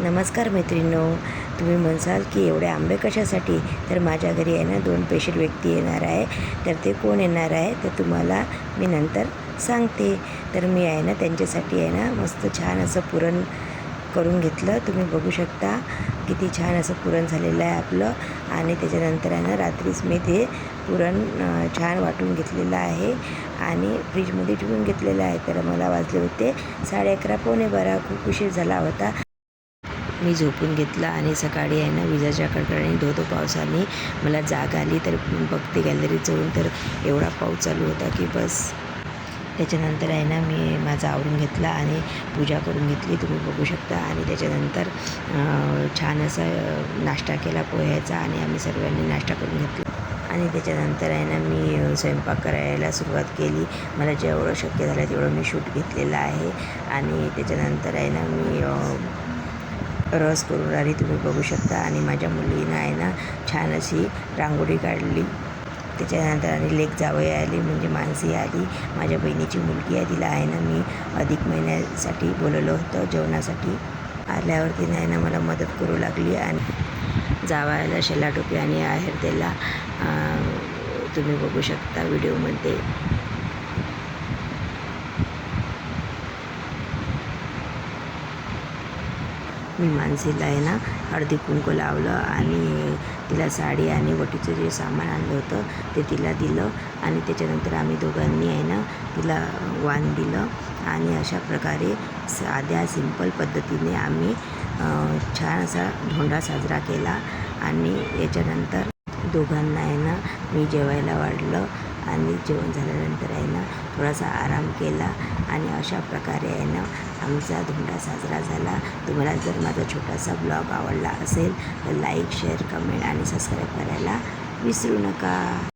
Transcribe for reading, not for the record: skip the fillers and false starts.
नमस्कार मैत्रिणींनो, तुम्ही म्हणसाल की एवढे आंबे कशासाठी? तर माझ्या घरी आहे ना 2 स्पेशल व्यक्ती येणार आहे. तर ते कोण येणार आहे तर तुम्हाला मी नंतर सांगते. तर मी आहे ना त्यांच्यासाठी आहे ना मस्त छान असं पुरण करून घेतलं. तुम्ही बघू शकता किती छान असं पुरण झालेलं आहे आपलं. आणि त्याच्यानंतर आहे ना रात्रीच मी ते पुरण छान वाटून घेतलेलं आहे आणि फ्रीजमध्ये ठेवून घेतलेलं आहे. तर मला वाजले होते 11:30 पावणे 12. खूप उशीर झाला होता. मी झोपून घेतलं आणि सकाळी आहे ना विजाच्या कडकडाने धो पावसाने मला जाग आली. तर बघते गॅलरीत जाऊन तर एवढा पाऊस चालू होता की बस. त्याच्यानंतर आहे ना मी माझं आवरून घेतला आणि पूजा करून घेतली, तुम्ही बघू शकता. आणि त्याच्यानंतर छान असा नाश्ता केला पोह्याचा आणि आम्ही सर्वांनी नाश्ता करून घेतला. आणि त्याच्यानंतर आहे ना मी स्वयंपाक करायला सुरुवात केली. मला जेवढं शक्य झालं तेवढं मी शूट घेतलेलं आहे. आणि त्याच्यानंतर आहे ना मी रस करून राहिली, तुम्ही बघू शकता. आणि माझ्या मुलीनं आहे ना छान अशी रांगोळी काढली. त्याच्यानंतर आणि लेक जावई आली, म्हणजे मानसी आली, माझ्या बहिणीची मुलगी आहे. तिला आहे ना मी अधिक महिन्यासाठी बोलवलं होतं जेवणासाठी. आल्यावरती आहे ना मला मदत करू लागली आणि जावयाला शेला टोपी आणि आहेर दिला. तुम्ही बघू शकता व्हिडिओमध्ये. मी मानसीला आहे ना हळदी कुंकू लावलं आणि तिला साडी आणि वटीचं जे सामान आणलं होतं ते तिला दिलं. आणि त्याच्यानंतर आम्ही दोघांनी आहे ना तिला वाण दिलं. आणि अशा प्रकारे साध्या सिंपल पद्धतीने आम्ही छान असा धोंडा साजरा केला. आणि याच्यानंतर दोघांना आहे ना मी जेवायला वाढलं आणि जेवण झाल्यानंतर आहे ना थोडासा आराम केला. आणि अशा प्रकारे आहे ना आमचा धोंडा साजरा झाला. तुम्हाला जर माझा छोटासा ब्लॉग आवडला असेल तर लाईक, शेअर, कमेंट आणि सबस्क्राईब करायला विसरू नका.